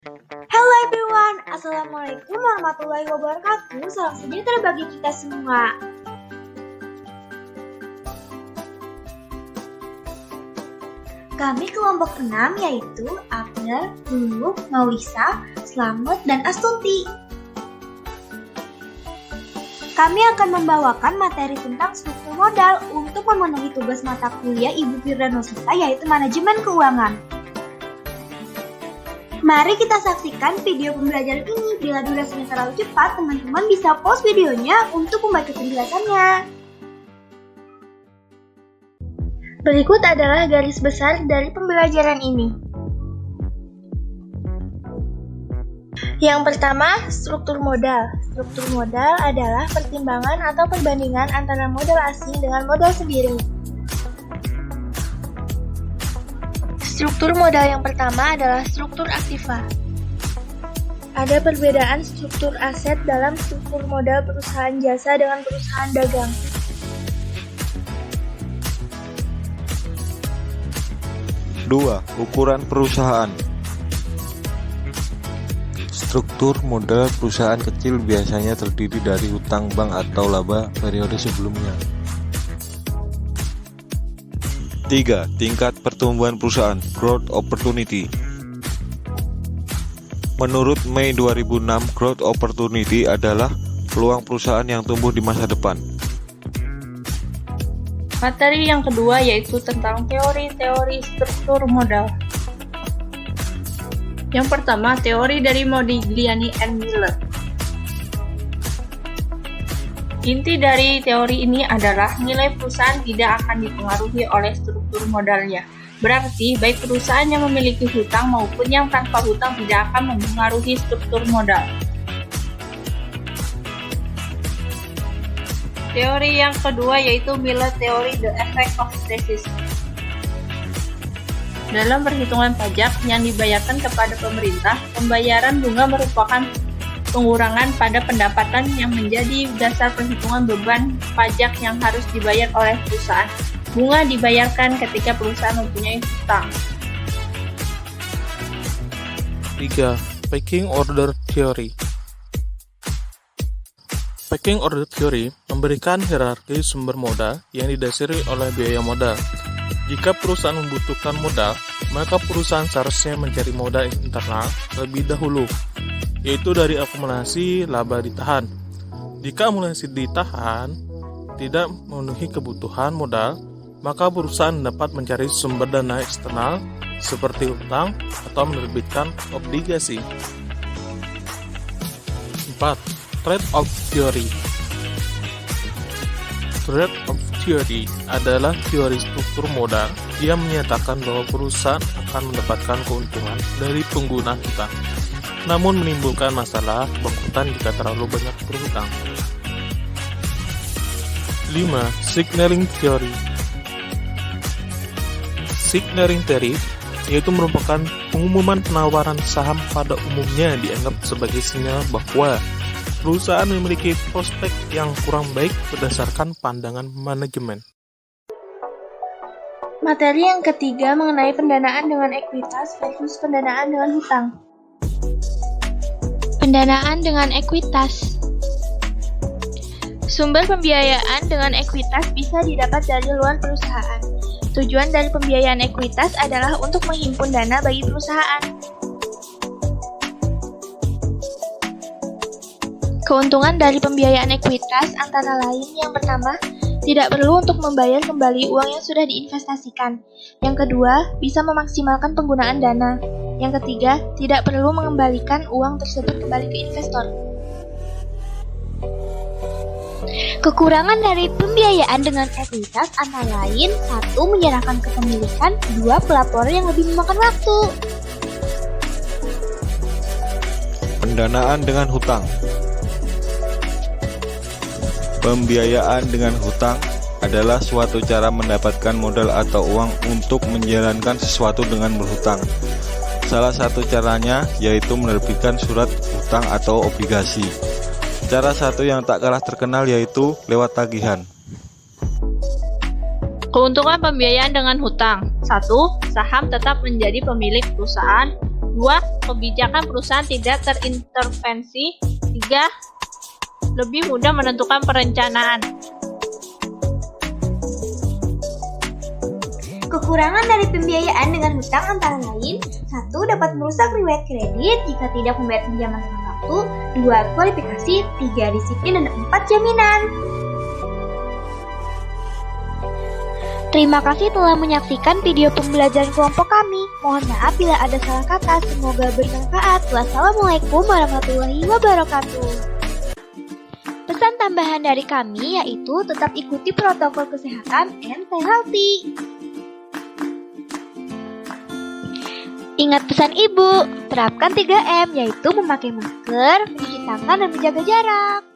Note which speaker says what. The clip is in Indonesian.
Speaker 1: Hello everyone, Assalamualaikum warahmatullahi wabarakatuh. Salam sejahtera bagi kita semua. Kami kelompok 6 yaitu April, Lulu, Maulisa, Slamet, dan Astuti. Kami akan membawakan materi tentang struktur modal untuk memenuhi tugas mata kuliah Ibu Firdanosita yaitu Manajemen Keuangan. Mari kita saksikan video pembelajaran ini. Bila durasinya terlalu cepat, teman-teman bisa pause videonya untuk membaca penjelasannya. Berikut adalah garis besar dari pembelajaran ini. Yang pertama, struktur modal. Struktur modal adalah pertimbangan atau perbandingan antara modal asing dengan modal sendiri. Struktur modal yang pertama adalah struktur aktiva. Ada perbedaan struktur aset dalam struktur modal perusahaan jasa dengan perusahaan dagang.
Speaker 2: Dua, ukuran perusahaan. Struktur modal perusahaan kecil biasanya terdiri dari hutang bank atau laba periode sebelumnya. 3. Tingkat pertumbuhan perusahaan, growth opportunity. Menurut Mei 2006, growth opportunity adalah peluang perusahaan yang tumbuh di masa depan.
Speaker 3: Materi yang kedua yaitu tentang teori-teori struktur modal. Yang pertama, teori dari Modigliani and Miller. Inti dari teori ini adalah nilai perusahaan tidak akan dipengaruhi oleh struktur modalnya. Berarti, baik perusahaan yang memiliki hutang maupun yang tanpa hutang tidak akan mempengaruhi struktur modal. Teori yang kedua yaitu Miller Theory, the effect of thesis. Dalam perhitungan pajak yang dibayarkan kepada pemerintah, pembayaran bunga merupakan pengurangan pada pendapatan yang menjadi dasar perhitungan beban pajak yang harus dibayar oleh perusahaan. Bunga dibayarkan ketika perusahaan mempunyai hutang.
Speaker 4: 3. Pecking Order Theory. Pecking Order Theory memberikan hierarki sumber modal yang didasari oleh biaya modal. Jika perusahaan membutuhkan modal, maka perusahaan seharusnya mencari modal internal terlebih dahulu, yaitu dari akumulasi laba ditahan. Jika akumulasi ditahan tidak memenuhi kebutuhan modal, maka perusahaan dapat mencari sumber dana eksternal seperti hutang atau menerbitkan obligasi. 4. Trade-off Theory. Trade-off Theory adalah teori struktur modal yang menyatakan bahwa perusahaan akan mendapatkan keuntungan dari pengguna hutang, namun menimbulkan masalah kebangkrutan jika terlalu banyak berhutang. 5. Signaling Theory. Signaling Theory yaitu merupakan pengumuman penawaran saham pada umumnya dianggap sebagai sinyal bahwa perusahaan memiliki prospek yang kurang baik berdasarkan pandangan manajemen.
Speaker 1: Materi yang ketiga mengenai pendanaan dengan ekuitas versus pendanaan dengan hutang. Pendanaan dengan ekuitas. Sumber pembiayaan dengan ekuitas bisa didapat dari luar perusahaan. Tujuan dari pembiayaan ekuitas adalah untuk menghimpun dana bagi perusahaan. Keuntungan dari pembiayaan ekuitas antara lain yang pertama, tidak perlu untuk membayar kembali uang yang sudah diinvestasikan. Yang kedua, bisa memaksimalkan penggunaan dana. Yang ketiga, tidak perlu mengembalikan uang tersebut kembali ke investor. Kekurangan dari pembiayaan dengan ekuitas antara lain, 1. Menyerahkan kepemilikan, 2. Pelaporan yang lebih memakan waktu.
Speaker 2: Pendanaan dengan hutang. Pembiayaan dengan hutang adalah suatu cara mendapatkan modal atau uang untuk menjalankan sesuatu dengan berhutang. Salah satu caranya yaitu menerbitkan surat hutang atau obligasi. Cara satu yang tak kalah terkenal yaitu lewat tagihan.
Speaker 3: Keuntungan pembiayaan dengan hutang. 1. Saham tetap menjadi pemilik perusahaan. 2. Kebijakan perusahaan tidak terintervensi. 3. Lebih mudah menentukan perencanaan.
Speaker 5: Kekurangan dari pembiayaan dengan hutang antara lain: 1. Dapat merusak riwayat kredit jika tidak membayar pinjaman tepat waktu. 2. Kualifikasi. 3. Disiplin. Dan 4. Jaminan.
Speaker 1: Terima kasih telah menyaksikan video pembelajaran kelompok kami. Mohon maaf bila ada salah kata, semoga bermanfaat. Wassalamualaikum warahmatullahi wabarakatuh. Pesan tambahan dari kami yaitu tetap ikuti protokol kesehatan and stay healthy. Ingat pesan ibu, terapkan 3M yaitu memakai masker, mencuci tangan, dan menjaga jarak.